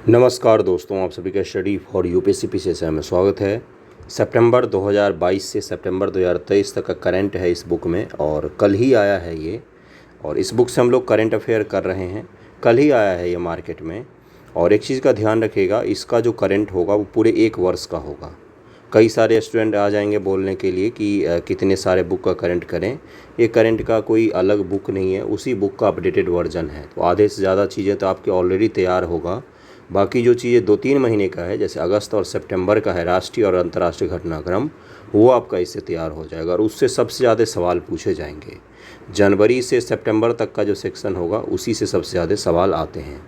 नमस्कार दोस्तों, आप सभी का स्टडी फॉर यूपीएससी पीसीएसआई में स्वागत है। सितंबर 2022 से सितंबर 2023 तक का करंट है इस बुक में और कल ही आया है ये। और इस बुक से हम लोग करंट अफेयर कर रहे हैं। कल ही आया है ये मार्केट में। और एक चीज़ का ध्यान रखिएगा, इसका जो करंट होगा वो पूरे एक वर्ष का होगा। कई सारे स्टूडेंट आ जाएंगे बोलने के लिए कि कितने सारे बुक का करंट करें। ये करंट का कोई अलग बुक नहीं है, उसी बुक का अपडेटेड वर्जन है। तो आधे से ज़्यादा चीज़ें तो आपके ऑलरेडी तैयार होगा। बाकी जो चीज़ें 2-3 महीने का है, जैसे अगस्त और सितंबर का है राष्ट्रीय और अंतर्राष्ट्रीय घटनाक्रम, वो आपका इससे तैयार हो जाएगा और उससे सबसे ज़्यादा सवाल पूछे जाएंगे। जनवरी से सितंबर तक का जो सेक्शन होगा उसी से सबसे ज़्यादा सवाल आते हैं।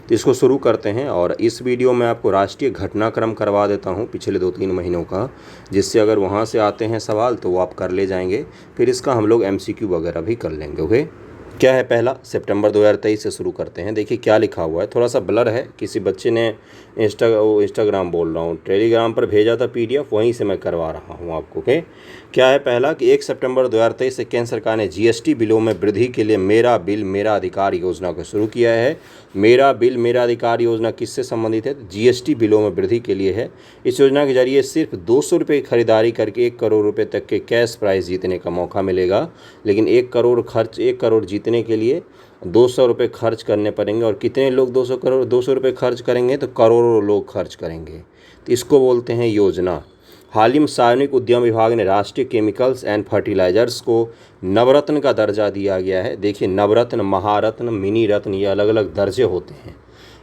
तो इसको शुरू करते हैं। और इस वीडियो में आपको राष्ट्रीय घटनाक्रम करवा देता हूँ पिछले 2-3 महीनों का, जिससे अगर वहाँ से आते हैं सवाल तो वो आप कर ले जाएंगे। फिर इसका हम लोग MCQ वगैरह भी कर लेंगे। ओके, क्या है पहला, सितंबर 2023 से शुरू करते हैं। देखिए क्या लिखा हुआ है, थोड़ा सा ब्लर है, किसी बच्चे ने इंस्टाग्राम बोल रहा हूँ, टेलीग्राम पर भेजा था PDF, वहीं से मैं करवा रहा हूँ आपको। ओके, क्या है पहला कि 1 सितंबर 2023 से केंद्र सरकार ने GST बिलों में वृद्धि के लिए मेरा बिल मेरा अधिकार योजना को शुरू किया है। मेरा बिल मेरा अधिकार योजना किससे संबंधित है? तो GST बिलों में वृद्धि के लिए है। इस योजना के जरिए सिर्फ 200 रुपये की खरीदारी करके 1 करोड़ रुपये तक के कैश प्राइज़ जीतने का मौका मिलेगा। लेकिन 1 करोड़ जीतने के लिए 200 रुपये खर्च करने पड़ेंगे। और कितने लोग 200 रुपये खर्च करेंगे? तो करोड़ों लोग खर्च करेंगे। तो इसको बोलते हैं योजना। हाल ही में सार्वजनिक उद्यम विभाग ने राष्ट्रीय केमिकल्स एंड फर्टिलाइजर्स को नवरत्न का दर्जा दिया गया है। देखिए, नवरत्न, महारत्न, मिनी रत्न, ये अलग अलग दर्जे होते हैं।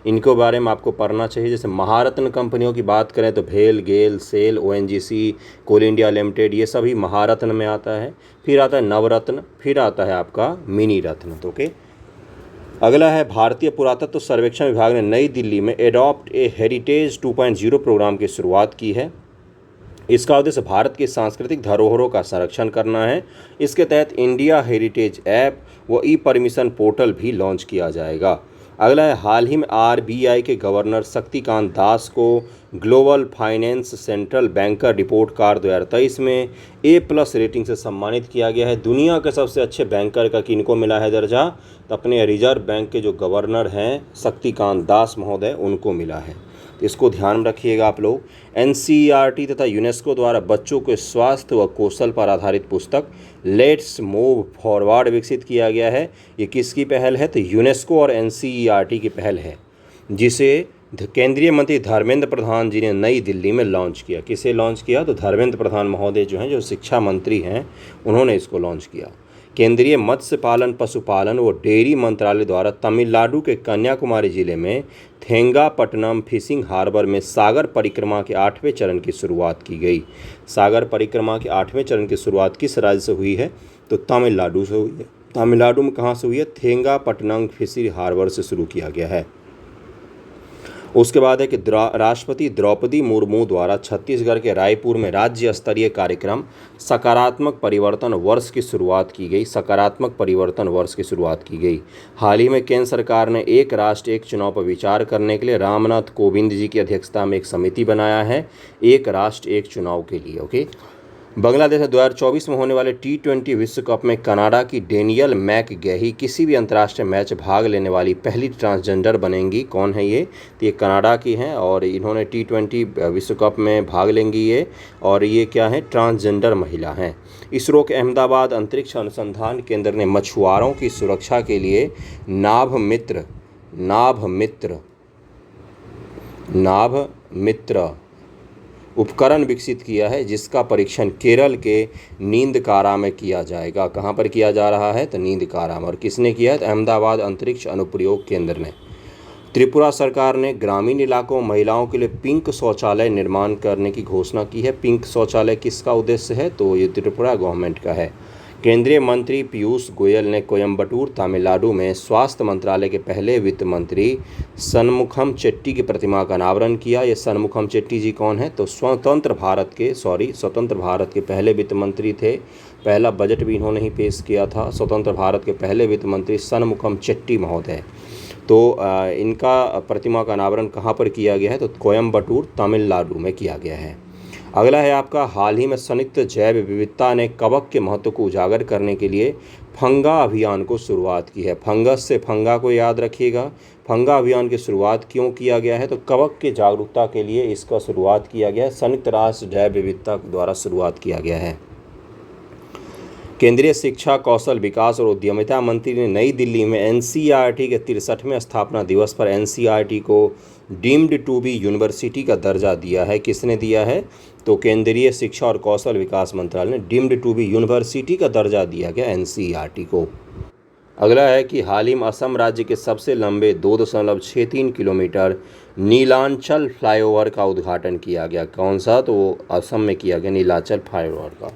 इनके बारे में आपको पढ़ना चाहिए। जैसे महारत्न कंपनियों की बात करें तो भेल, गेल, सेल, ONGC, कोल इंडिया लिमिटेड, ये सभी महारत्न में आता है। फिर आता है नवरत्न, फिर आता है आपका मिनी रत्न। तो ओके, अगला है भारतीय पुरातत्व सर्वेक्षण विभाग ने नई दिल्ली में एडॉप्ट ए हेरिटेज 2.0 प्रोग्राम की शुरुआत की है। इसका उद्देश्य भारत की सांस्कृतिक धरोहरों का संरक्षण करना है। इसके तहत इंडिया हेरिटेज ऐप व परमिशन पोर्टल भी लॉन्च किया जाएगा। अगला है, हाल ही में RBI के गवर्नर शक्तिकांत दास को global finance central banker report card 2023 में A+ रेटिंग से सम्मानित किया गया है। दुनिया के सबसे अच्छे बैंकर का किनको मिला है दर्जा? तो अपने रिजर्व बैंक के जो गवर्नर हैं शक्तिकांत दास महोदय, उनको मिला है। तो इसको ध्यान में रखिएगा आप लोग। NCERT तथा यूनेस्को द्वारा बच्चों के स्वास्थ्य व कौशल पर आधारित पुस्तक लेट्स मूव फॉरवर्ड विकसित किया गया है। ये किसकी पहल है? तो यूनेस्को और NCERT की पहल है, जिसे केंद्रीय मंत्री धर्मेंद्र प्रधान जी ने नई दिल्ली में लॉन्च किया। किसे लॉन्च किया? तो धर्मेंद्र प्रधान महोदय जो हैं, जो शिक्षा मंत्री हैं, उन्होंने इसको लॉन्च किया। केंद्रीय मत्स्य पालन, पशुपालन व डेयरी मंत्रालय द्वारा तमिलनाडु के कन्याकुमारी जिले में थेंगापट्टनम फिशिंग हार्बर में सागर परिक्रमा के 8वें चरण की शुरुआत की गई। सागर परिक्रमा के 8वें चरण की शुरुआत किस राज्य से हुई है? तो तमिलनाडु से हुई है। तमिलनाडु में कहाँ से हुई है? थेंगापट्टनम फिशिंग हार्बर से शुरू किया गया है। उसके बाद है कि राष्ट्रपति द्रौपदी मुर्मू द्वारा छत्तीसगढ़ के रायपुर में राज्य स्तरीय कार्यक्रम सकारात्मक परिवर्तन वर्ष की शुरुआत की गई। सकारात्मक परिवर्तन वर्ष की शुरुआत की गई। हाल ही में केंद्र सरकार ने एक राष्ट्र एक चुनाव पर विचार करने के लिए रामनाथ कोविंद जी की अध्यक्षता में एक समिति बनाया है, एक राष्ट्र एक चुनाव के लिए। ओके, बांग्लादेश में 2024 में होने वाले T20 विश्व कप में कनाडा की डेनियल मैकगेही किसी भी अंतर्राष्ट्रीय मैच भाग लेने वाली पहली ट्रांसजेंडर बनेंगी। कौन है ये? तो ये कनाडा की हैं और इन्होंने T20 विश्व कप में भाग लेंगी ये। और ये क्या है? ट्रांसजेंडर महिला हैं। इसरो के अहमदाबाद अंतरिक्ष अनुसंधान केंद्र ने मछुआरों की सुरक्षा के लिए नाभ मित्र उपकरण विकसित किया है, जिसका परीक्षण केरल के नींदकारा में किया जाएगा। कहाँ पर किया जा रहा है? तो नींदकारा में। और किसने किया है? तो अहमदाबाद अंतरिक्ष अनुप्रयोग केंद्र ने। त्रिपुरा सरकार ने ग्रामीण इलाकों में महिलाओं के लिए पिंक शौचालय निर्माण करने की घोषणा की है। पिंक शौचालय किसका उद्देश्य है? तो ये त्रिपुरा गवर्नमेंट का है। केंद्रीय मंत्री पीयूष गोयल ने कोयम्बटूर, तमिलनाडु में स्वास्थ्य मंत्रालय के पहले वित्त मंत्री षणमुखम चेट्टी की प्रतिमा का अनावरण किया। ये षणमुखम चेट्टी जी कौन है? तो स्वतंत्र भारत के पहले वित्त मंत्री थे। पहला बजट भी इन्होंने ही पेश किया था। स्वतंत्र भारत के पहले वित्त मंत्री षणमुखम चेट्टी महोदय। तो इनका प्रतिमा का अनावरण कहाँ पर किया गया है? तो कोयम्बटूर, तमिलनाडु में किया गया है। अगला है आपका, हाल ही में संयुक्त जैव विविधता ने कवक के महत्व को उजागर करने के लिए फंगा अभियान को शुरुआत की है। फंगस से फंगा को याद रखिएगा। फंगा अभियान की शुरुआत क्यों किया गया है? तो कवक के जागरूकता के लिए इसका शुरुआत किया गया है। संयुक्त राष्ट्र जैव विविधता द्वारा शुरुआत किया गया है। केंद्रीय शिक्षा, कौशल विकास और उद्यमिता मंत्री ने नई दिल्ली में एनसीईआरटी के 63वें स्थापना दिवस पर एनसीईआरटी को डीम्ड टू बी यूनिवर्सिटी का दर्जा दिया है। किसने दिया है? तो केंद्रीय शिक्षा और कौशल विकास मंत्रालय ने डीम्ड टू बी यूनिवर्सिटी का दर्जा दिया गया एनसीईआरटी को। अगला है कि हाल ही में असम राज्य के सबसे लंबे 2.63 किलोमीटर नीलांचल फ्लाईओवर का उद्घाटन किया गया। कौन सा? तो असम में किया गया नीलांचल फ्लाईओवर का।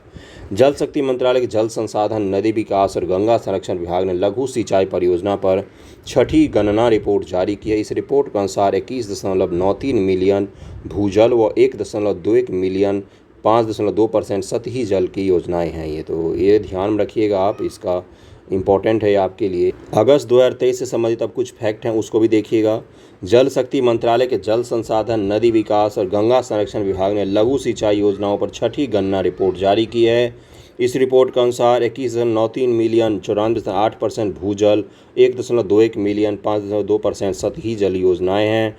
जल शक्ति मंत्रालय के जल संसाधन, नदी विकास और गंगा संरक्षण विभाग ने लघु सिंचाई परियोजना पर छठी गणना रिपोर्ट जारी की है। इस रिपोर्ट के अनुसार 21.93 मिलियन भूजल व 1.21 मिलियन 5.2% सतही जल की योजनाएं हैं ये ध्यान में रखिएगा आप, इसका इम्पॉर्टेंट है आपके लिए। अगस्त 2023 से संबंधित अब कुछ फैक्ट हैं उसको भी देखिएगा। जल शक्ति मंत्रालय के जल संसाधन, नदी विकास और गंगा संरक्षण विभाग ने लघु सिंचाई योजनाओं पर छठी गणना रिपोर्ट जारी की है। इस रिपोर्ट के अनुसार 21.93 मिलियन 94.8% भूजल, 1.21 मिलियन 5.2% सतही जल योजनाएं हैं।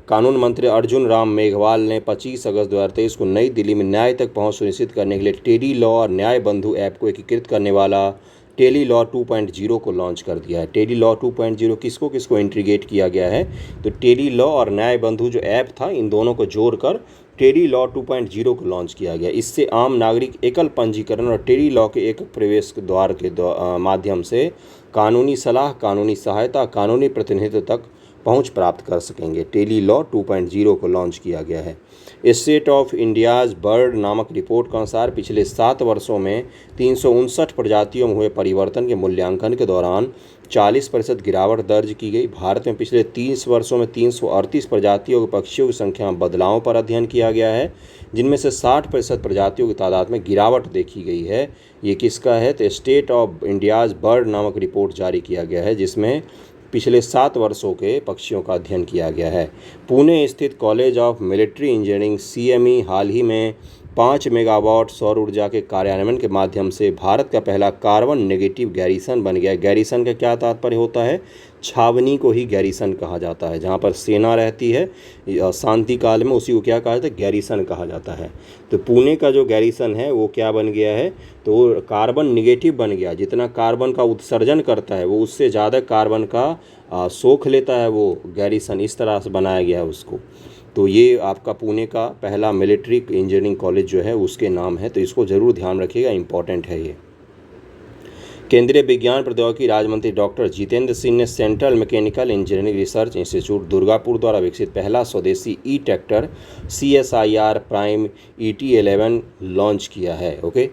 कानून मंत्री अर्जुन राम मेघवाल ने 25 अगस्त 2023 को नई दिल्ली में न्याय तक पहुंच सुनिश्चित करने के लिए टेली लॉ और न्याय बंधु ऐप को एकीकृत करने वाला टेली लॉ 2.0 को लॉन्च कर दिया है। टेली लॉ 2.0 किसको किसको इंटीग्रेट किया गया है? तो टेली लॉ और न्याय बंधु जो ऐप था, इन दोनों को जोड़कर टेली लॉ 2.0 को लॉन्च किया गया। इससे आम नागरिक एकल पंजीकरण और टेली लॉ के एक प्रवेश द्वार के माध्यम से कानूनी सलाह, कानूनी सहायता, कानूनी प्रतिनिधित्व तक पहुंच प्राप्त कर सकेंगे। टेली लॉ 2.0 को लॉन्च किया गया है। स्टेट ऑफ इंडियाज़ बर्ड नामक रिपोर्ट के अनुसार पिछले 7 वर्षों में 359 प्रजातियों में हुए परिवर्तन के मूल्यांकन के दौरान 40% गिरावट दर्ज की गई। भारत में पिछले 30 वर्षों में 338 प्रजातियों के पक्षियों की संख्या में बदलावों पर अध्ययन किया गया है, जिनमें से 60% प्रजातियों की तादाद में गिरावट देखी गई है। ये किसका है? तो स्टेट ऑफ इंडियाज़ बर्ड नामक रिपोर्ट जारी किया गया है, जिसमें पिछले 7 वर्षों के पक्षियों का अध्ययन किया गया है। पुणे स्थित college of military engineering CME हाल ही में 5 मेगावाट सौर ऊर्जा के कार्यान्वयन के माध्यम से भारत का पहला कार्बन नेगेटिव गैरीसन बन गया। गैरीसन का क्या तात्पर्य होता है? छावनी को ही गैरीसन कहा जाता है। जहाँ पर सेना रहती है शांति काल में, उसी को क्या कहा जाता है? गैरीसन कहा जाता है। तो पुणे का जो गैरीसन है वो क्या बन गया है? तो वो कार्बन निगेटिव बन गया। जितना कार्बन का उत्सर्जन करता है वो उससे ज़्यादा कार्बन का सोख लेता है वो गैरीसन, इस तरह से बनाया गया है उसको। तो ये आपका पुणे का पहला मिलिट्री इंजीनियरिंग कॉलेज जो है उसके नाम है, तो इसको ज़रूर ध्यान रखिएगा, इम्पॉर्टेंट है ये। केंद्रीय विज्ञान प्रौद्योगिकी राज्य मंत्री डॉक्टर जितेंद्र सिंह ने central mechanical engineering research institute Durgapur द्वारा विकसित पहला स्वदेशी tractor CSIR prime ET11 launch किया है। ओके,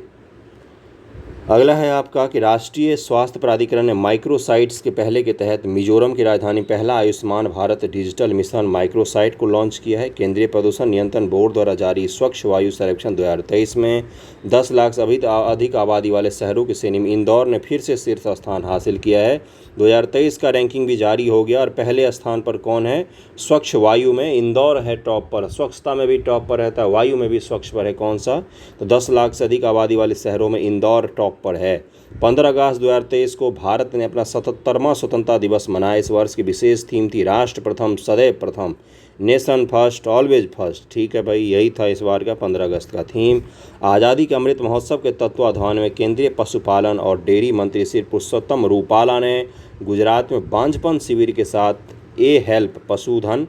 अगला है आपका कि राष्ट्रीय स्वास्थ्य प्राधिकरण ने माइक्रोसाइट्स के पहले के तहत मिजोरम की राजधानी पहला Ayushman Bharat digital mission microsite को लॉन्च किया है। केंद्रीय प्रदूषण नियंत्रण बोर्ड द्वारा जारी स्वच्छ वायु सर्वेक्षण 2023 में 10 लाख से अधिक आबादी वाले शहरों की श्रेणी में इंदौर ने फिर से शीर्ष स्थान हासिल किया है। 2023 का रैंकिंग भी जारी हो गया और पहले स्थान पर कौन है? स्वच्छ वायु में इंदौर है टॉप पर। स्वच्छता में भी टॉप पर रहता है, वायु में भी स्वच्छ पर है। कौन सा? तो 10 लाख से अधिक आबादी वाले शहरों में इंदौर टॉप पर है। 15 अगस्त 2023 को भारत ने अपना 77वां स्वतंत्रता दिवस मनाया। इस वर्ष की विशेष थीम थी राष्ट्र प्रथम सदैव प्रथम, नेशन फर्स्ट ऑलवेज फर्स्ट। ठीक है भाई, यही था इस बार का 15 अगस्त का थीम। आज़ादी के अमृत महोत्सव के तत्वाधान में केंद्रीय पशुपालन और डेयरी मंत्री श्री पुरुषोत्तम रूपाला ने गुजरात में बांझपन शिविर के साथ हेल्प पशुधन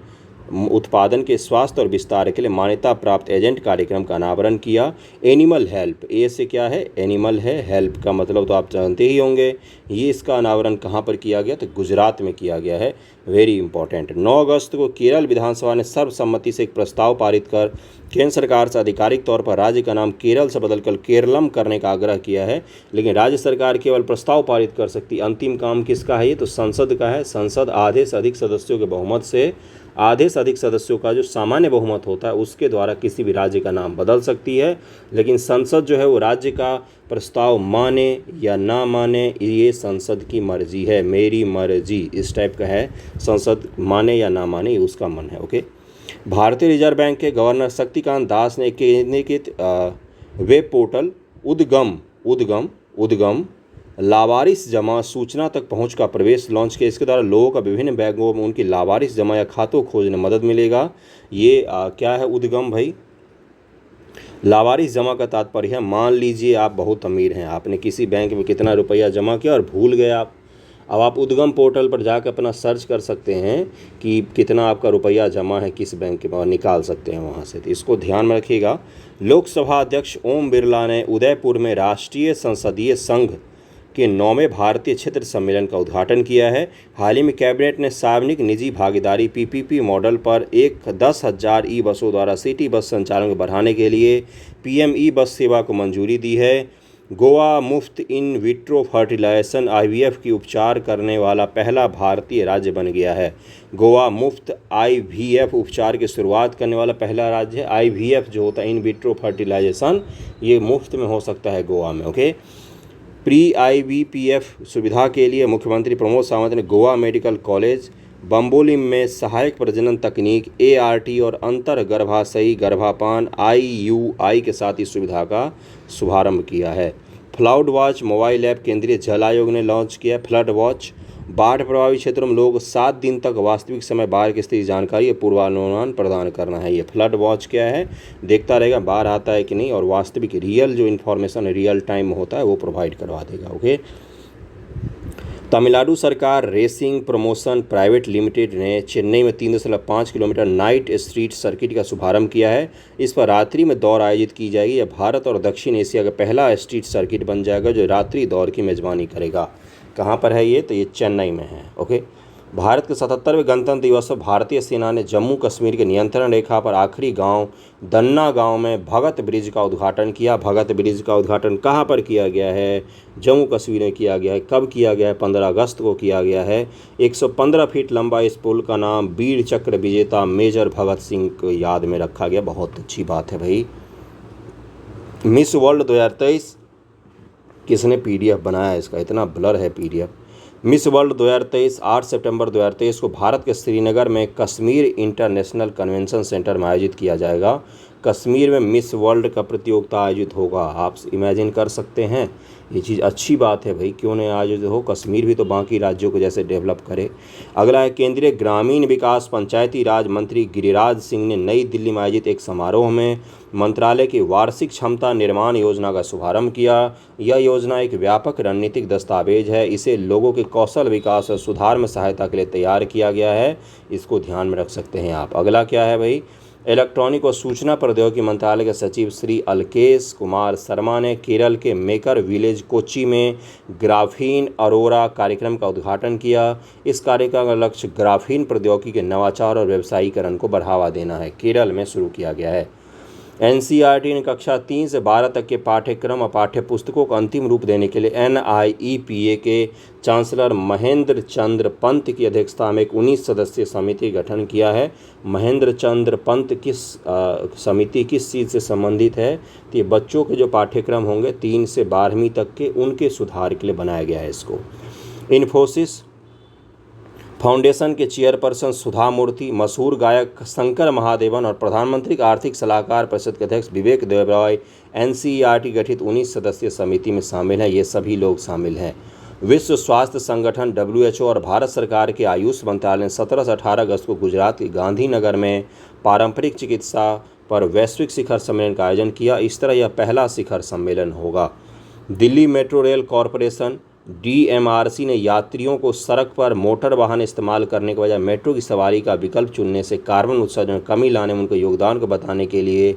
उत्पादन के स्वास्थ्य और विस्तार के लिए मान्यता प्राप्त एजेंट कार्यक्रम का अनावरण किया। एनिमल हेल्प, ए से क्या है? एनिमल है, हेल्प का मतलब तो आप जानते ही होंगे। ये इसका अनावरण कहाँ पर किया गया? तो गुजरात में किया गया है। Very important. 9 अगस्त को केरल विधानसभा ने सर्वसम्मति से एक प्रस्ताव पारित कर केंद्र सरकार से आधिकारिक तौर पर राज्य का नाम केरल से बदलकर केरलम करने का आग्रह किया है। लेकिन राज्य सरकार केवल प्रस्ताव पारित कर सकती, अंतिम काम किसका है? ये तो संसद का है। संसद आधे से अधिक सदस्यों के बहुमत से, आधे से अधिक सदस्यों का जो सामान्य बहुमत होता है उसके द्वारा किसी भी राज्य का नाम बदल सकती है। लेकिन संसद जो है वो राज्य का प्रस्ताव माने या ना माने, ये संसद की मर्जी है। मेरी मर्जी इस टाइप का है। संसद माने या ना माने ये उसका मन है। ओके, भारतीय रिजर्व बैंक के गवर्नर शक्तिकांत दास ने वेब पोर्टल उद्गम उद्गम लावारिस जमा सूचना तक पहुंच का प्रवेश लॉन्च किया। इसके द्वारा लोगों का विभिन्न बैंकों में उनकी लावारिस जमा या खातों खोजने में मदद मिलेगा। ये क्या है उद्गम भाई? लावारिस जमा का तात्पर्य है, मान लीजिए आप बहुत अमीर हैं, आपने किसी बैंक में कितना रुपया जमा किया और भूल गए आप। अब आप उद्गम पोर्टल पर जाकर अपना सर्च कर सकते हैं कि कितना आपका रुपया जमा है किस बैंक के, और निकाल सकते हैं वहाँ से। तो इसको ध्यान में रखिएगा। लोकसभा अध्यक्ष ओम बिरला ने उदयपुर में राष्ट्रीय संसदीय संघ के 9वें भारतीय क्षेत्र सम्मेलन का उद्घाटन किया है। हाल ही में कैबिनेट ने सार्वजनिक निजी भागीदारी PPP मॉडल पर 10,000 ई बसों द्वारा सिटी बस संचालन को बढ़ाने के लिए PM ई बस सेवा को मंजूरी दी है। गोवा मुफ्त इन विट्रो फर्टिलाइजेशन IVF की उपचार करने वाला पहला भारतीय राज्य बन गया है। गोवा मुफ्त IVF उपचार की शुरुआत करने वाला पहला राज्य है। IVF जो होता है इन विट्रो फर्टिलाइजेशन, ये मुफ्त में हो सकता है गोवा में। ओके, प्री IVPF सुविधा के लिए मुख्यमंत्री प्रमोद सावंत ने गोवा मेडिकल कॉलेज बम्बोलिम में सहायक प्रजनन तकनीक ART और अंतर गर्भाशयी गर्भापान IUI के साथ इस सुविधा का शुभारंभ किया है। फ्लड वॉच मोबाइल ऐप केंद्रीय जल आयोग ने लॉन्च किया। फ्लड वॉच बाढ़ प्रभावित क्षेत्रों में लोग 7 दिन तक वास्तविक समय बाढ़ की स्थिति जानकारी और पूर्वानुमान प्रदान करना है। ये फ्लड वॉच क्या है, देखता रहेगा बाढ़ आता है कि नहीं, और वास्तविक रियल जो इन्फॉर्मेशन रियल टाइम में होता है वो प्रोवाइड करवा देगा। ओके, तमिलनाडु सरकार रेसिंग प्रमोशन प्राइवेट लिमिटेड ने चेन्नई में 3.5 किलोमीटर नाइट स्ट्रीट सर्किट का शुभारंभ किया है। इस पर रात्रि में दौड़ आयोजित की जाएगी। यह भारत और दक्षिण एशिया का पहला स्ट्रीट सर्किट बन जाएगा जो रात्रि दौड़ की मेजबानी करेगा। कहाँ पर है ये? तो ये चेन्नई में है। ओके, भारत के 77वें गणतंत्र दिवस पर भारतीय सेना ने जम्मू कश्मीर के नियंत्रण रेखा पर आखिरी गांव दन्ना गांव में भगत ब्रिज का उद्घाटन किया। भगत ब्रिज का उद्घाटन कहाँ पर किया गया है? जम्मू कश्मीर में किया गया है। कब किया गया है? 15 अगस्त को किया गया है। 115 फीट लंबा इस पुल का नाम वीर चक्र विजेता मेजर भगत सिंह को याद में रखा गया। बहुत अच्छी बात है भाई। मिस वर्ल्ड 2023 किसने PDF बनाया है इसका? इतना ब्लर है PDF। मिस वर्ल्ड 2023 8 सितंबर 2023 को भारत के श्रीनगर में कश्मीर इंटरनेशनल कन्वेंशन सेंटर में आयोजित किया जाएगा। कश्मीर में मिस वर्ल्ड का प्रतियोगिता आयोजित होगा। आप इमेजिन कर सकते हैं, ये चीज़ अच्छी बात है भाई, क्यों नहीं आयोजित हो? कश्मीर भी तो बाकी राज्यों को जैसे डेवलप करे। अगला है, केंद्रीय ग्रामीण विकास पंचायती राज मंत्री गिरिराज सिंह ने नई दिल्ली में आयोजित एक समारोह में मंत्रालय की वार्षिक क्षमता निर्माण योजना का शुभारंभ किया। यह योजना एक व्यापक रणनीतिक दस्तावेज है। इसे लोगों के कौशल विकास और सुधार में सहायता के लिए तैयार किया गया है। इसको ध्यान में रख सकते हैं आप। अगला क्या है भाई? इलेक्ट्रॉनिक और सूचना प्रौद्योगिकी मंत्रालय के सचिव श्री अलकेश कुमार शर्मा ने केरल के मेकर विलेज कोच्चि में ग्राफीन अरोरा कार्यक्रम का उद्घाटन किया। इस कार्यक्रम का लक्ष्य ग्राफीन प्रौद्योगिकी के नवाचार और व्यवसायीकरण को बढ़ावा देना है। केरल में शुरू किया गया है। NCERT ने कक्षा 3 से 12 तक के पाठ्यक्रम और पाठ्य पुस्तकों को अंतिम रूप देने के लिए NIEPA के चांसलर महेंद्र चंद्र पंत की अध्यक्षता में एक 19 सदस्यीय समिति गठन किया है। महेंद्र चंद्र पंत समिति किस चीज़ से संबंधित है? तो ये बच्चों के जो पाठ्यक्रम होंगे 3 से 12वीं तक के, उनके सुधार के लिए बनाया गया है इसको। इन्फोसिस फाउंडेशन के चेयरपर्सन सुधा मूर्ति, मशहूर गायक शंकर महादेवन और प्रधानमंत्री का आर्थिक सलाहकार परिषद के अध्यक्ष विवेक देबरॉय NCERT गठित 19 सदस्यीय समिति में शामिल हैं। ये सभी लोग शामिल हैं। विश्व स्वास्थ्य संगठन WHO और भारत सरकार के आयुष मंत्रालय ने 17 से 18 अगस्त को गुजरात के गांधीनगर में पारंपरिक चिकित्सा पर वैश्विक शिखर सम्मेलन का आयोजन किया। इस तरह यह पहला शिखर सम्मेलन होगा। Delhi metro rail corporation DMRC ने यात्रियों को सड़क पर मोटर वाहन इस्तेमाल करने के बजाय मेट्रो की सवारी का विकल्प चुनने से कार्बन उत्सर्जन में कमी लाने में उनके योगदान को बताने के लिए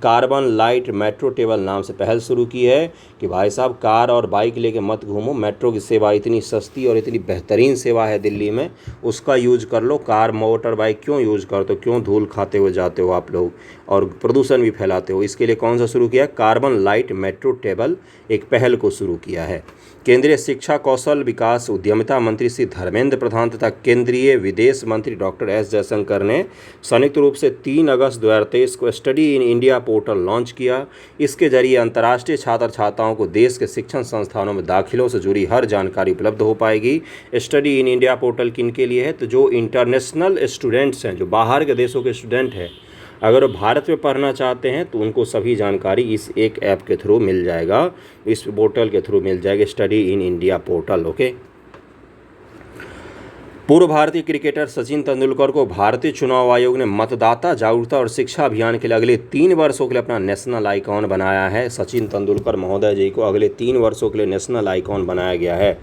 कार्बन लाइट मेट्रो टेबल नाम से पहल शुरू की है कि भाई साहब कार और बाइक लेके मत घूमो, मेट्रो की सेवा इतनी सस्ती और इतनी बेहतरीन सेवा है दिल्ली में, उसका यूज कर लो। कार मोटर बाइक क्यों यूज़ करते हो? क्यों धूल खाते हुए जाते हो आप लोग और प्रदूषण भी फैलाते हो? इसके लिए कौन सा शुरू किया? कार्बन लाइट मेट्रो टेबल एक पहल को शुरू किया है। केंद्रीय शिक्षा कौशल विकास उद्यमिता मंत्री श्री धर्मेंद्र प्रधान तथा केंद्रीय विदेश मंत्री डॉक्टर S जयशंकर ने संयुक्त रूप से 3 अगस्त 2023 को study in India portal launch किया। इसके जरिए अंतर्राष्ट्रीय छात्र छात्राओं को देश के शिक्षण संस्थानों में दाखिलों से जुड़ी हर जानकारी उपलब्ध हो पाएगी। स्टडी इन इंडिया पोर्टल किन के लिए है? तो जो इंटरनेशनल स्टूडेंट्स हैं, जो बाहर के देशों के स्टूडेंट हैं, अगर वो भारत में पढ़ना चाहते हैं तो उनको सभी जानकारी इस एक ऐप के थ्रू मिल जाएगा, इस पोर्टल के थ्रू मिल जाएगा, study in India portal. Okay. पूर्व भारतीय क्रिकेटर सचिन तेंदुलकर को भारतीय चुनाव आयोग ने मतदाता जागरूकता और शिक्षा अभियान के लिए अगले 3 वर्षों के लिए अपना नेशनल आइकॉन बनाया है। सचिन तेंदुलकर महोदय जी को अगले 3 वर्षों के लिए नेशनल आइकॉन बनाया गया है।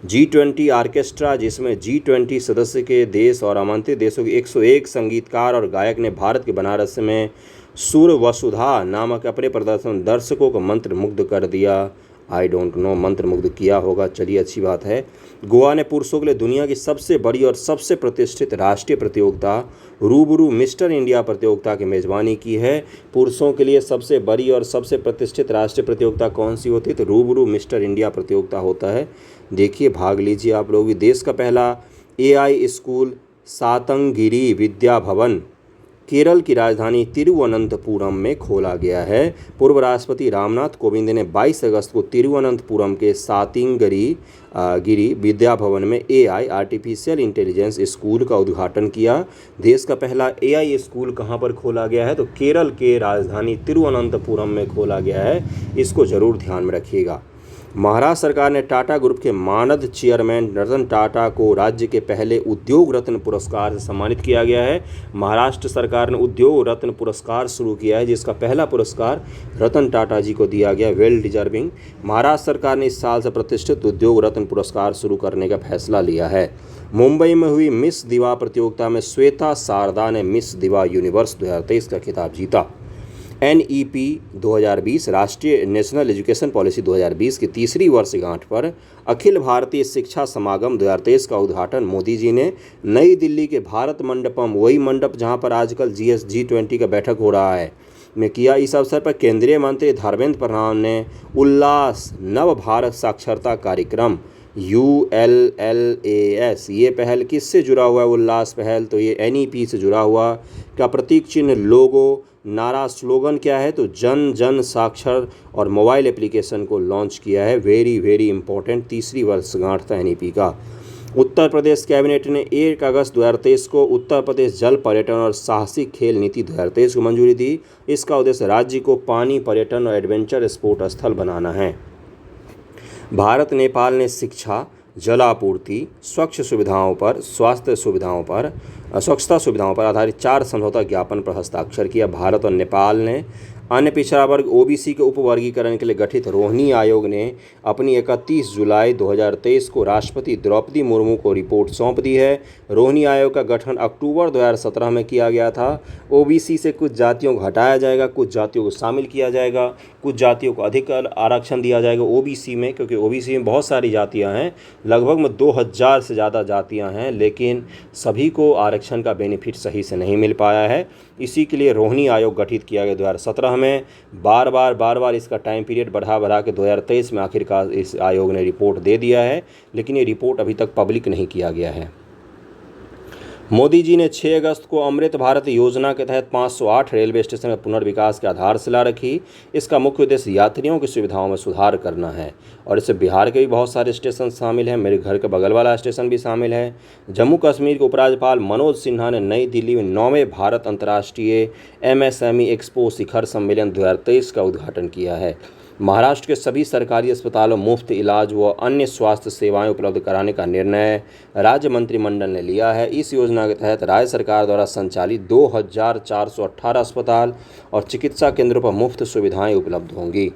G20 ऑर्केस्ट्रा, जिसमें G20 सदस्य के देश और आमंत्रित देशों के 101 संगीतकार और गायक ने भारत के बनारस में सुर वसुधा नामक अपने प्रदर्शन दर्शकों को मंत्रमुग्ध कर दिया। आई डोंट नो, मंत्रमुग्ध किया होगा, चलिए अच्छी बात है। गोवा ने पुरुषों के लिए दुनिया की सबसे बड़ी और सबसे प्रतिष्ठित राष्ट्रीय प्रतियोगिता रूबरू मिस्टर इंडिया प्रतियोगिता की मेज़बानी की है। पुरुषों के लिए सबसे बड़ी और सबसे प्रतिष्ठित राष्ट्रीय प्रतियोगिता कौन सी होती है? तो रूबरू मिस्टर इंडिया प्रतियोगिता होता है। देखिए, भाग लीजिए आप लोग भी। देश का पहला AI स्कूल सातंगिरी विद्या भवन केरल की राजधानी तिरुवनंतपुरम में खोला गया है। पूर्व राष्ट्रपति रामनाथ कोविंद ने 22 अगस्त को तिरुवनंतपुरम के सातिंगगिरी विद्या भवन में AI आर्टिफिशियल इंटेलिजेंस स्कूल का उद्घाटन किया। देश का पहला AI स्कूल कहाँ पर खोला गया है? तो केरल के राजधानी तिरुवनंतपुरम में खोला गया है। इसको ज़रूर ध्यान में रखिएगा। महाराष्ट्र सरकार ने टाटा ग्रुप के मानद चेयरमैन रतन टाटा को राज्य के पहले उद्योग रत्न पुरस्कार से सम्मानित किया गया है। महाराष्ट्र सरकार ने उद्योग रत्न पुरस्कार शुरू किया है, जिसका पहला पुरस्कार रतन टाटा जी को दिया गया। Well deserving. महाराष्ट्र सरकार ने इस साल से प्रतिष्ठित उद्योग रत्न पुरस्कार शुरू करने का फैसला लिया है। मुंबई में हुई मिस दिवा प्रतियोगिता में श्वेता शारदा ने मिस दिवा यूनिवर्स 2023 का खिताब जीता। NEP 2020 राष्ट्रीय नेशनल एजुकेशन पॉलिसी 2020 की तीसरी वर्षगांठ पर अखिल भारतीय शिक्षा समागम 2023 का उद्घाटन मोदी जी ने नई दिल्ली के भारत मंडपम, वही मंडप जहां पर आजकल G20 का बैठक हो रहा है, में किया। इस अवसर पर केंद्रीय मंत्री धर्मेंद्र प्रधान ने उल्लास नव भारत साक्षरता कार्यक्रम ULLAS, ये पहल किससे जुड़ा हुआ है? उल्लास पहल, तो ये NEP से जुड़ा हुआ का प्रतीक चिन्ह, लोगो, नारा, स्लोगन क्या है? तो जन जन साक्षर और मोबाइल एप्लीकेशन को लॉन्च किया है। वेरी वेरी इंपॉर्टेंट, तीसरी वर्षगांठ था NEP का। उत्तर प्रदेश कैबिनेट ने 1 अगस्त 2023 को उत्तर प्रदेश जल पर्यटन और साहसिक खेल नीति 2023 को मंजूरी दी। इसका उद्देश्य राज्य को पानी पर्यटन और एडवेंचर स्पोर्ट स्थल बनाना है। भारत नेपाल ने शिक्षा, जलापूर्ति, स्वच्छता सुविधाओं पर आधारित 4 समझौता ज्ञापन पर हस्ताक्षर किया। भारत और नेपाल ने अन्य पिछड़ा वर्ग OBC के उपवर्गीकरण के लिए गठित रोहिणी आयोग ने अपनी 31 जुलाई 2023 को राष्ट्रपति द्रौपदी मुर्मू को रिपोर्ट सौंप दी है। रोहिणी आयोग का गठन अक्टूबर 2017 में किया गया था। OBC से कुछ जातियों को हटाया जाएगा, कुछ जातियों को शामिल किया जाएगा, कुछ जातियों को अधिक आरक्षण दिया जाएगा OBC में, क्योंकि OBC में बहुत सारी जातियाँ हैं, लगभग में 2000 से ज़्यादा जातियाँ हैं, लेकिन सभी को आरक्षण का बेनिफिट सही से नहीं मिल पाया है। इसी के लिए रोहिणी आयोग गठित किया गया 2017 में। बार बार इसका टाइम पीरियड बढ़ा के 2023 में आखिरकार इस आयोग ने रिपोर्ट दे दिया है, लेकिन ये रिपोर्ट अभी तक पब्लिक नहीं किया गया है। मोदी जी ने 6 अगस्त को अमृत भारत योजना के तहत 508 रेलवे स्टेशन के पुनर्विकास की आधारशिला रखी। इसका मुख्य उद्देश्य यात्रियों की सुविधाओं में सुधार करना है, और इससे बिहार के भी बहुत सारे स्टेशन शामिल हैं। मेरे घर के बगल वाला स्टेशन भी शामिल है। जम्मू कश्मीर के उपराज्यपाल मनोज सिन्हा ने नई दिल्ली में 9वें भारत अंतर्राष्ट्रीय MSME एक्सपो शिखर सम्मेलन 2023 का उद्घाटन किया है। महाराष्ट्र के सभी सरकारी अस्पतालों मुफ्त इलाज व अन्य स्वास्थ्य सेवाएं उपलब्ध कराने का निर्णय राज्य मंत्रिमंडल ने लिया है। इस योजना के तहत राज्य सरकार द्वारा संचालित 2418 अस्पताल और चिकित्सा केंद्रों पर मुफ्त सुविधाएं उपलब्ध होंगी।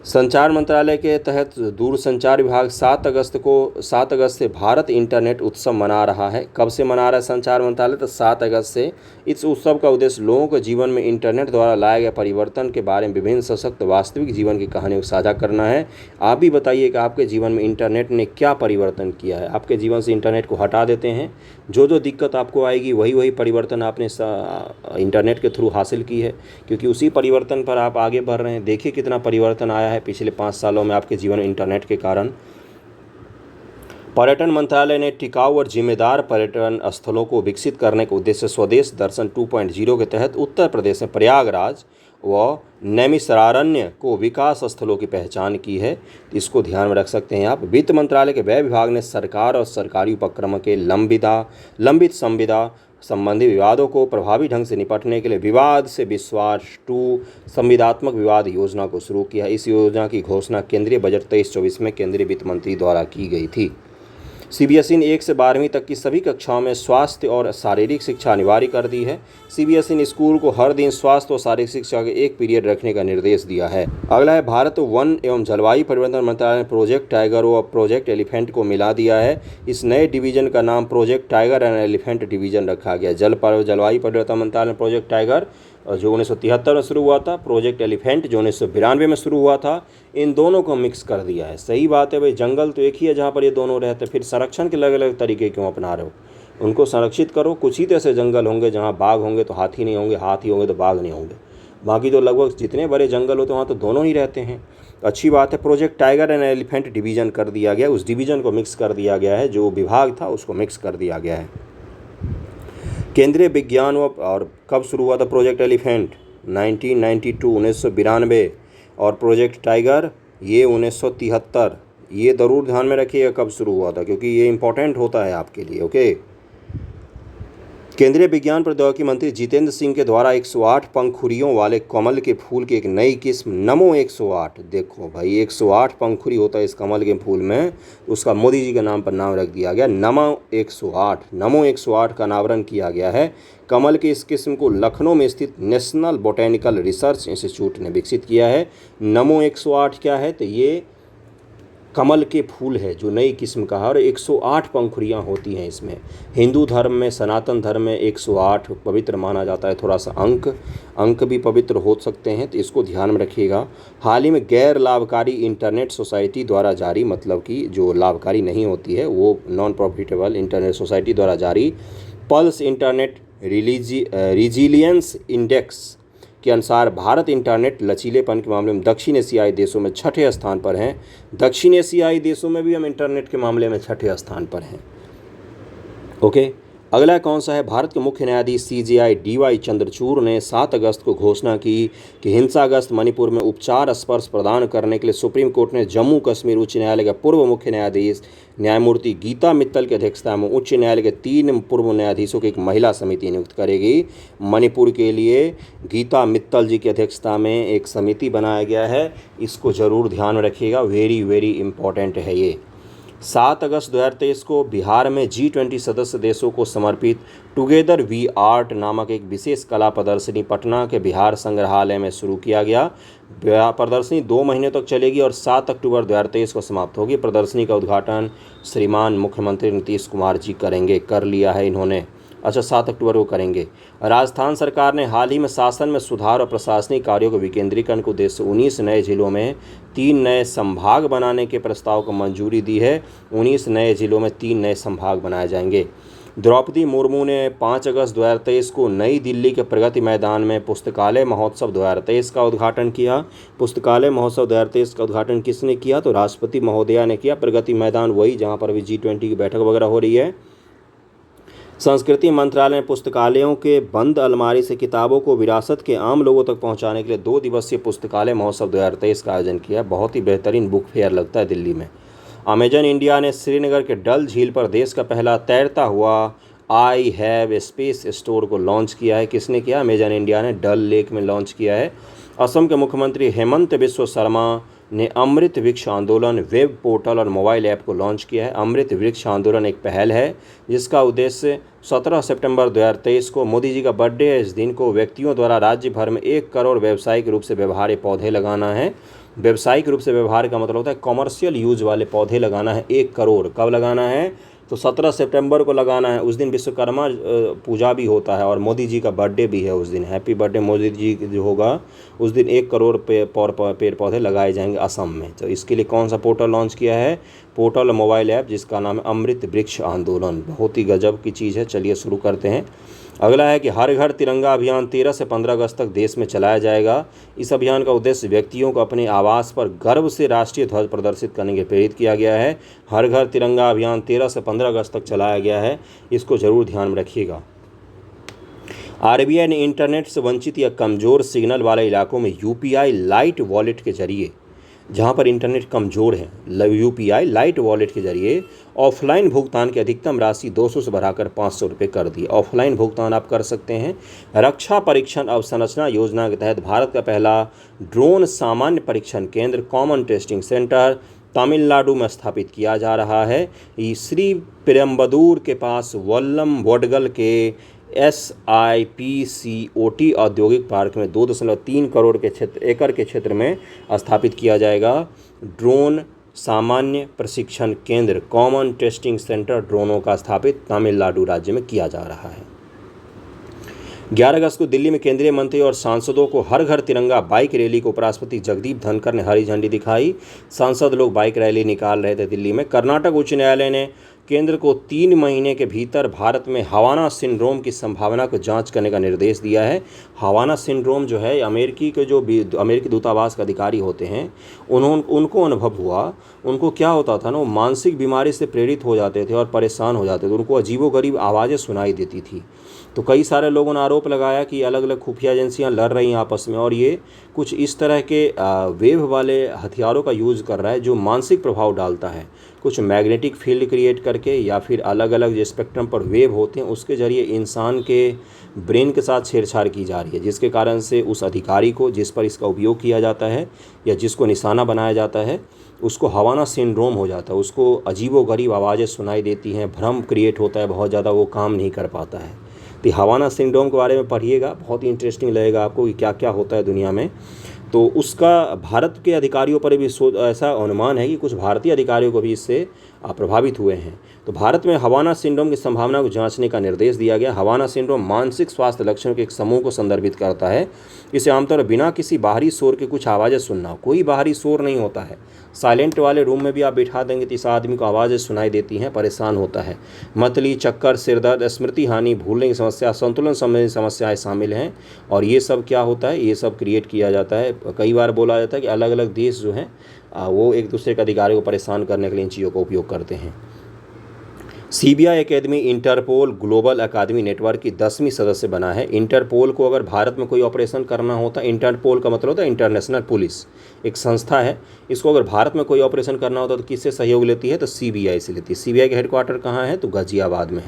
संचार मंत्रालय के तहत दूरसंचार विभाग 7 अगस्त से भारत इंटरनेट उत्सव मना रहा है। कब से मना रहा है संचार मंत्रालय? तो 7 अगस्त से। इस उत्सव का उद्देश्य लोगों के जीवन में इंटरनेट द्वारा लाए गए परिवर्तन के बारे में विभिन्न सशक्त वास्तविक जीवन की कहानियों को साझा करना है। आप भी बताइए कि आपके जीवन में इंटरनेट ने क्या परिवर्तन किया है। आपके जीवन से इंटरनेट को हटा देते हैं, जो दिक्कत आपको आएगी वही परिवर्तन आपने इंटरनेट के थ्रू हासिल की है, क्योंकि उसी परिवर्तन पर आप आगे बढ़ रहे हैं। देखिए कितना परिवर्तन आया है पिछले 5 सालों में आपके जीवन में इंटरनेट के कारण। पर्यटन मंत्रालय ने टिकाऊ और जिम्मेदार पर्यटन स्थलों को विकसित करने के उद्देश्य स्वदेश दर्शन 2.0 के तहत उत्तर प्रदेश में प्रयागराज व नैमिषारण्य को विकास स्थलों की पहचान की है। इसको ध्यान में रख सकते हैं आप। वित्त मंत्रालय के व्यय विभाग ने सरकार और सरकारी उपक्रमों के लंबित संविदा संबंधी विवादों को प्रभावी ढंग से निपटने के लिए विवाद से विश्वास 2 संविदात्मक विवाद योजना को शुरू किया। इस योजना की घोषणा केंद्रीय बजट 23-24 में केंद्रीय वित्त मंत्री द्वारा की गई थी। सीबीएसई ने 1 से 12वीं तक की सभी कक्षाओं में स्वास्थ्य और शारीरिक शिक्षा अनिवार्य कर दी है। सीबीएसई ने स्कूल को हर दिन स्वास्थ्य और शारीरिक शिक्षा के 1 पीरियड रखने का निर्देश दिया है। अगला है, भारत वन एवं जलवायु परिवर्तन मंत्रालय ने प्रोजेक्ट टाइगर और प्रोजेक्ट एलिफेंट को मिला दिया है। इस नए डिवीजन का नाम project tiger and elephant division रखा गया। जलवायु परिवर्तन मंत्रालय ने प्रोजेक्ट टाइगर जो 1973 में शुरू हुआ था, प्रोजेक्ट एलिफेंट जो 1992 में शुरू हुआ था, इन दोनों को मिक्स कर दिया है। सही बात है भाई, जंगल तो एक ही है जहाँ पर ये दोनों रहते, फिर संरक्षण के अलग अलग तरीके क्यों अपना रहे हो? उनको संरक्षित करो। कुछ ही ऐसे जंगल होंगे जहाँ बाघ होंगे तो हाथी नहीं होंगे, हाथी होंगे तो बाघ नहीं होंगे, बाकी तो लगभग जितने बड़े जंगल होते हैं वहाँ तो दोनों ही रहते हैं। अच्छी बात है, project tiger and elephant division कर दिया गया, उस डिवीजन को मिक्स कर दिया गया है, जो विभाग था उसको मिक्स कर दिया गया है। केंद्रीय विज्ञान और कब शुरू हुआ था प्रोजेक्ट एलिफेंट? 1992 और प्रोजेक्ट टाइगर ये 1973। ये ज़रूर ध्यान में रखिएगा कब शुरू हुआ था, क्योंकि ये इंपॉर्टेंट होता है आपके लिए। ओके। केंद्रीय विज्ञान प्रौद्योगिकी मंत्री जितेंद्र सिंह के द्वारा 108 पंखुड़ियों वाले कमल के फूल की एक नई किस्म नमो 108, देखो भाई 108 पंखुड़ी होता है इस कमल के फूल में, उसका मोदी जी के नाम पर नाम रख दिया गया नमो 108 का अनावरण किया गया है। कमल की इस किस्म को लखनऊ में स्थित नेशनल बोटेनिकल रिसर्च इंस्टीट्यूट ने विकसित किया है। नमो 108 क्या है? तो ये कमल के फूल है जो नई किस्म का है और 108 पंखुड़ियाँ होती हैं इसमें। हिंदू धर्म में, सनातन धर्म में 108 पवित्र माना जाता है। थोड़ा सा अंक भी पवित्र हो सकते हैं, तो इसको ध्यान में रखिएगा। हाल ही में गैर लाभकारी इंटरनेट सोसाइटी द्वारा जारी, मतलब कि जो लाभकारी नहीं होती है वो नॉन प्रॉफिटेबल इंटरनेट सोसाइटी द्वारा जारी पल्स इंटरनेट रिजिलियंस इंडेक्स के अनुसार भारत इंटरनेट लचीलेपन के मामले में दक्षिण एशियाई देशों में 6ठे स्थान पर हैं। दक्षिण एशियाई देशों में भी हम इंटरनेट के मामले में 6ठे स्थान पर हैं। ओके। अगला कौन सा है? भारत के मुख्य न्यायाधीश CJI DY चंद्रचूड़ ने 7 अगस्त को घोषणा की कि हिंसाग्रस्त मणिपुर में उपचार स्पर्श प्रदान करने के लिए सुप्रीम कोर्ट ने जम्मू कश्मीर उच्च न्यायालय के पूर्व मुख्य न्यायाधीश न्यायमूर्ति गीता मित्तल की अध्यक्षता में उच्च न्यायालय के 3 पूर्व न्यायाधीशों की एक महिला समिति नियुक्त करेगी। मणिपुर के लिए गीता मित्तल जी की अध्यक्षता में एक समिति बनाया गया है, इसको ज़रूर ध्यान में रखिएगा, वेरी इंपॉर्टेंट है ये। 7 अगस्त 2023 को बिहार में G20 सदस्य देशों को समर्पित टुगेदर वी आर्ट नामक एक विशेष कला प्रदर्शनी पटना के बिहार संग्रहालय में शुरू किया गया। प्रदर्शनी 2 महीने तक चलेगी और 7 अक्टूबर 2023 को समाप्त होगी। प्रदर्शनी का उद्घाटन श्रीमान मुख्यमंत्री नीतीश कुमार जी कर लिया है इन्होंने। अच्छा, 7 अक्टूबर को करेंगे। राजस्थान सरकार ने हाल ही में शासन में सुधार और प्रशासनिक कार्यों के विकेंद्रीकरण के उद्देश्य से 19 नए जिलों में 3 नए संभाग बनाने के प्रस्ताव को मंजूरी दी है। 19 नए जिलों में 3 नए संभाग बनाए जाएंगे। द्रौपदी मुर्मू ने 5 अगस्त 2023 को नई दिल्ली के प्रगति मैदान में पुस्तकालय महोत्सव 2023 का उद्घाटन किया। पुस्तकालय महोत्सव 2023 का उद्घाटन किसने किया? तो राष्ट्रपति महोदया ने किया। प्रगति मैदान वही जहाँ पर अभी G20 की बैठक वगैरह हो रही है। संस्कृति मंत्रालय ने पुस्तकालयों के बंद अलमारी से किताबों को विरासत के आम लोगों तक पहुंचाने के लिए 2 दिवसीय पुस्तकालय महोत्सव 2023 का आयोजन किया। बहुत ही बेहतरीन बुक फेयर लगता है दिल्ली में। अमेजन इंडिया ने श्रीनगर के डल झील पर देश का पहला तैरता हुआ आई हैव स्पेस स्टोर को लॉन्च किया है। किसने किया? अमेजन इंडिया ने डल लेक में लॉन्च किया है। असम के मुख्यमंत्री हेमंत बिस्व शर्मा ने अमृत वृक्ष आंदोलन वेब पोर्टल और मोबाइल ऐप को लॉन्च किया है। अमृत वृक्ष आंदोलन एक पहल है जिसका उद्देश्य 17 सितंबर 2023 को मोदी जी का बर्थडे है। इस दिन को व्यक्तियों द्वारा राज्य भर में 1 करोड़ व्यावसायिक रूप से व्यवहार्य पौधे लगाना है। व्यावसायिक रूप से व्यवहार का मतलब होता है कॉमर्शियल यूज वाले पौधे लगाना है 1 करोड़। कब लगाना है? तो 17 सितंबर को लगाना है। उस दिन विश्वकर्मा पूजा भी होता है और मोदी जी का बर्थडे भी है उस दिन। हैप्पी बर्थडे मोदी जी जो होगा उस दिन 1 करोड़ पेड़ पौधे लगाए जाएंगे असम में। तो इसके लिए कौन सा पोर्टल लॉन्च किया है? पोर्टल और मोबाइल ऐप जिसका नाम है अमृत वृक्ष आंदोलन। बहुत ही गजब की चीज़ है। चलिए शुरू करते हैं। अगला है कि हर घर तिरंगा अभियान 13 से 15 अगस्त तक देश में चलाया जाएगा। इस अभियान का उद्देश्य व्यक्तियों को अपने आवास पर गर्व से राष्ट्रीय ध्वज प्रदर्शित करने के लिए प्रेरित किया गया है। हर घर तिरंगा अभियान 13 से 15 अगस्त तक चलाया गया है, इसको ज़रूर ध्यान में रखिएगा। RBI ने इंटरनेट से वंचित या कमज़ोर सिग्नल वाले इलाकों में UPI लाइट वॉलेट के जरिए जहां पर इंटरनेट कमज़ोर है, यूपीआई लाइट वॉलेट के जरिए ऑफलाइन भुगतान की अधिकतम राशि 200 से बढ़ाकर 500 रुपये कर दी। ऑफलाइन भुगतान आप कर सकते हैं। रक्षा परीक्षण अवसंरचना योजना के तहत भारत का पहला ड्रोन सामान्य परीक्षण केंद्र कॉमन टेस्टिंग सेंटर तमिलनाडु में स्थापित किया जा रहा है। ये श्री पेरम्बदूर के पास वल्लम वडगल के SIPCOT औद्योगिक पार्क में 2.3 करोड़ के एकड़ के क्षेत्र में स्थापित किया जाएगा ड्रोन सामान्य प्रशिक्षण केंद्र कॉमन टेस्टिंग सेंटर ड्रोनों का स्थापित तमिलनाडु राज्य में किया जा रहा है। 11 अगस्त को दिल्ली में केंद्रीय मंत्री और सांसदों को हर घर तिरंगा बाइक रैली को उपराष्ट्रपति जगदीप धनखड़ ने हरी झंडी दिखाई। सांसद लोग बाइक रैली निकाल रहे थे दिल्ली में। कर्नाटक उच्च न्यायालय ने केंद्र को 3 महीने के भीतर भारत में हवाना सिंड्रोम की संभावना को जांच करने का निर्देश दिया है। हवाना सिंड्रोम जो है अमेरिकी के जो अमेरिकी दूतावास के अधिकारी होते हैं उनको अनुभव हुआ। उनको क्या होता था ना, वो मानसिक बीमारी से प्रेरित हो जाते थे और परेशान हो जाते थे। उनको अजीबोगरीब आवाज़ें सुनाई देती थी। तो कई सारे लोगों ने आरोप लगाया कि अलग अलग खुफिया एजेंसियां लड़ रही हैं आपस में और ये कुछ इस तरह के वेव वाले हथियारों का यूज़ कर रहा है जो मानसिक प्रभाव डालता है। कुछ मैग्नेटिक फील्ड क्रिएट करके या फिर अलग अलग जो स्पेक्ट्रम पर वेव होते हैं उसके ज़रिए इंसान के ब्रेन के साथ छेड़छाड़ की जा रही है, जिसके कारण से उस अधिकारी को जिस पर इसका उपयोग किया जाता है या जिसको निशाना बनाया जाता है उसको हवाना सिंड्रोम हो जाता है। उसको अजीबोगरीब आवाज़ें सुनाई देती हैं, भ्रम क्रिएट होता है बहुत ज़्यादा, वो काम नहीं कर पाता है। तो हवाना सिंड्रोम के बारे में पढ़िएगा, बहुत ही इंटरेस्टिंग लगेगा आपको कि क्या क्या होता है दुनिया में। तो उसका भारत के अधिकारियों पर भी ऐसा अनुमान है कि कुछ भारतीय अधिकारियों को भी इससे प्रभावित हुए हैं। तो भारत में हवाना सिंड्रोम की संभावना को जांचने का निर्देश दिया गया। हवाना सिंड्रोम मानसिक स्वास्थ्य लक्षणों के एक समूह को संदर्भित करता है। इसे आमतौर पर बिना किसी बाहरी शोर के कुछ आवाज़ें सुनना, कोई बाहरी शोर नहीं होता है। साइलेंट वाले रूम में भी आप बिठा देंगे तो इस आदमी को आवाज़ें सुनाई देती हैं, परेशान होता है। मतली, चक्कर, सिरदर्द, स्मृति हानि, भूलने की समस्या, संतुलन संबंधी समस्याएं शामिल हैं। और ये सब क्या होता है, ये सब क्रिएट किया जाता है। कई बार बोला जाता है कि अलग अलग देश जो हैं वो एक दूसरे के अधिकारियों को परेशान करने के लिए इन चीज़ों का उपयोग करते हैं। CBI अकेडमी इंटरपोल ग्लोबल अकादमी नेटवर्क की 10वीं सदस्य बना है। इंटरपोल को अगर भारत में कोई ऑपरेशन करना होता, इंटरपोल का मतलब होता है इंटरनेशनल पुलिस, एक संस्था है। इसको अगर भारत में कोई ऑपरेशन करना होता तो किससे सहयोग लेती है, तो CBI से लेती है। CBI के हेडक्वार्टर कहाँ है, तो गाजियाबाद में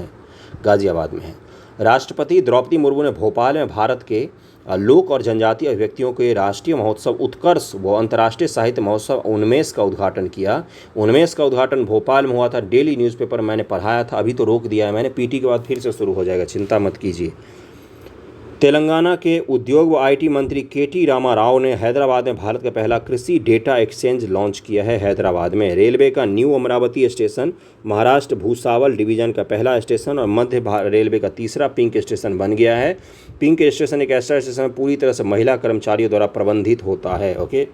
है। राष्ट्रपति द्रौपदी मुर्मू ने भोपाल में भारत के लोक और जनजातीय अभिव्यक्तियों के राष्ट्रीय महोत्सव उत्कर्ष व अंतर्राष्ट्रीय साहित्य महोत्सव 19 का उद्घाटन किया। 19 का उद्घाटन भोपाल में हुआ था। डेली न्यूज़पेपर मैंने पढ़ाया था, अभी तो रोक दिया है मैंने, PT के बाद फिर से शुरू हो जाएगा, चिंता मत कीजिए। तेलंगाना के उद्योग व IT मंत्री KT रामाराव ने हैदराबाद में भारत का पहला कृषि डेटा एक्सचेंज लॉन्च किया है। हैदराबाद में रेलवे का new Amravati station Maharashtra Bhusawal division का पहला स्टेशन और मध्य रेलवे का तीसरा पिंक स्टेशन बन गया है। पिंक स्टेशन एक ऐसा स्टेशन पूरी तरह से महिला कर्मचारियों द्वारा प्रबंधित होता है। ओके।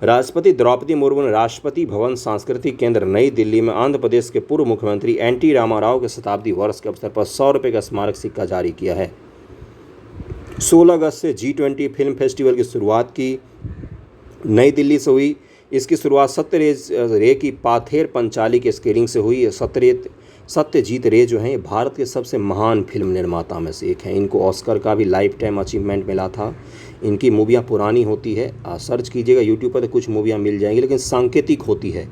राष्ट्रपति द्रौपदी मुर्मू ने राष्ट्रपति भवन सांस्कृतिक केंद्र नई दिल्ली में आंध्र प्रदेश के पूर्व मुख्यमंत्री NT रामाराव के शताब्दी वर्ष के अवसर पर 100 रुपये का स्मारक सिक्का जारी किया है। 16 अगस्त से G20 फिल्म फेस्टिवल की शुरुआत की नई दिल्ली से हुई। इसकी शुरुआत सत्यजीत रे की पाथेर पंचाली के स्क्रीनिंग से हुई। सत्यजीत रे जो हैं भारत के सबसे महान फिल्म निर्माता में से एक हैं। इनको ऑस्कर का भी लाइफ टाइम अचीवमेंट मिला था। इनकी मूवियाँ पुरानी होती है, सर्च कीजिएगा यूट्यूब पर तो कुछ मूवियाँ मिल जाएंगी, लेकिन सांकेतिक होती है।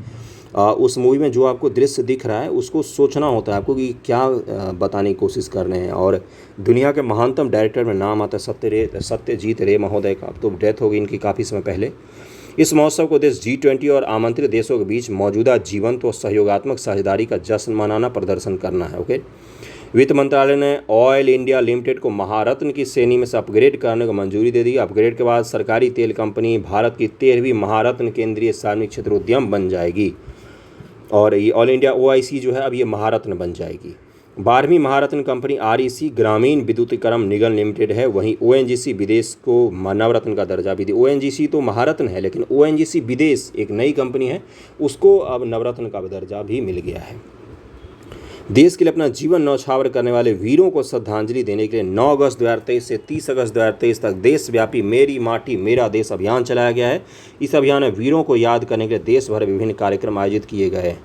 उस मूवी में जो आपको दृश्य दिख रहा है उसको सोचना होता है आपको कि क्या बताने की कोशिश कर रहे हैं। और दुनिया के महानतम डायरेक्टर में नाम आता है सत्यजीत रे महोदय का। तो डेथ हो गई इनकी काफ़ी समय पहले। इस महोत्सव को देश G20 और आमंत्रित देशों के बीच मौजूदा जीवंत और सहयोगात्मक साझेदारी का जश्न मनाना, प्रदर्शन करना है। ओके। वित्त मंत्रालय ने ऑयल इंडिया लिमिटेड को महारत्न की श्रेणी में से अपग्रेड करने को मंजूरी दे दी। अपग्रेड के बाद सरकारी तेल कंपनी भारत की 13वीं महारत्न केंद्रीय सार्वजनिक क्षेत्र उद्यम बन जाएगी और ये ऑल इंडिया OIC जो है अब ये महारत्न बन जाएगी। 12वीं महारत्न कंपनी REC ग्रामीण विद्युतीकरण निगम लिमिटेड है। वहीं ONGC विदेश को नवरत्न का दर्जा भी दिया। ONGC तो महारत्न है लेकिन ONGC विदेश एक नई कंपनी है, उसको अब नवरत्न का दर्जा भी मिल गया है। देश के लिए अपना जीवन न्यौछावर करने वाले वीरों को श्रद्धांजलि देने के लिए 9 अगस्त 2023 से 30 अगस्त 2023 तक देशव्यापी मेरी माटी मेरा देश अभियान चलाया गया है। इस अभियान में वीरों को याद करने के लिए देश भर में विभिन्न कार्यक्रम आयोजित किए गए।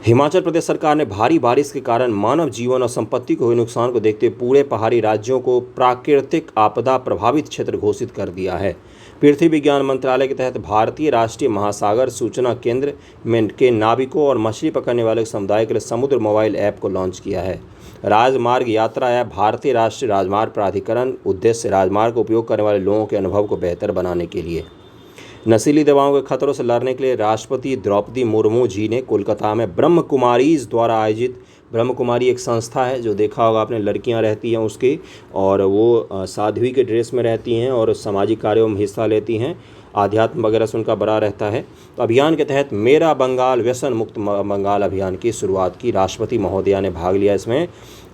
हिमाचल प्रदेश सरकार ने भारी बारिश के कारण मानव जीवन और संपत्ति को हुए नुकसान को देखते हुए पूरे पहाड़ी राज्यों को प्राकृतिक आपदा प्रभावित क्षेत्र घोषित कर दिया है। पृथ्वी विज्ञान मंत्रालय के तहत भारतीय राष्ट्रीय महासागर सूचना केंद्र में के नाविकों और मछली पकड़ने वाले समुदाय के लिए समुद्र मोबाइल ऐप को लॉन्च किया है। राजमार्ग यात्रा ऐप भारतीय राष्ट्रीय राजमार्ग प्राधिकरण उद्देश्य राजमार्ग का उपयोग करने वाले लोगों के अनुभव को बेहतर बनाने के लिए। नशीली दवाओं के खतरों से लड़ने के लिए राष्ट्रपति द्रौपदी मुर्मू जी ने कोलकाता में ब्रह्म कुमारीज द्वारा आयोजित, ब्रह्म कुमारी एक संस्था है जो देखा होगा आपने, लड़कियां रहती हैं उसकी, और वो साध्वी के ड्रेस में रहती हैं और सामाजिक कार्यों में हिस्सा लेती हैं, आध्यात्म वगैरह से उनका बड़ा रहता है। तो अभियान के तहत मेरा बंगाल व्यसन मुक्त बंगाल अभियान की शुरुआत की। राष्ट्रपति महोदया ने भाग लिया इसमें।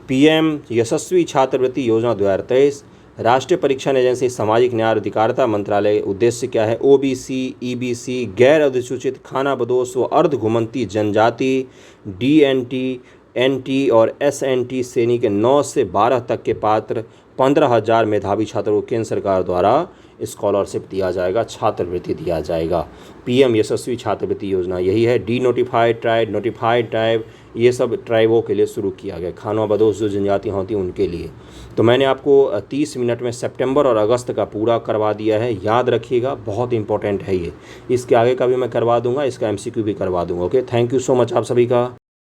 पीएम यशस्वी छात्रवृत्ति योजना 2023, राष्ट्रीय परीक्षण एजेंसी, सामाजिक न्याय और अधिकारिता मंत्रालय। उद्देश्य क्या है? ओबीसी, ईबीसी, गैर अधिसूचित, खानाबदोश व अर्ध घुमंती जनजाति, डीएनटी, एनटी और एसएनटी श्रेणी के 9 से 12 तक के पात्र 15,000 मेधावी छात्रों को केंद्र सरकार द्वारा स्कॉलरशिप दिया जाएगा, छात्रवृत्ति दिया जाएगा। पीएम यशस्वी छात्रवृत्ति योजना यही है। D notified tribe, notified tribe, ये सब ट्राइबों के लिए शुरू किया गया, खानाबदोश जो जनजातियाँ होती हैं उनके लिए। तो मैंने आपको 30 मिनट में सितंबर और अगस्त का पूरा करवा दिया है, याद रखिएगा, बहुत इंपॉर्टेंट है ये। इसके आगे का भी मैं करवा दूंगा, इसका एमसीक्यू भी करवा दूंगा। Okay, thank you so much आप सभी का।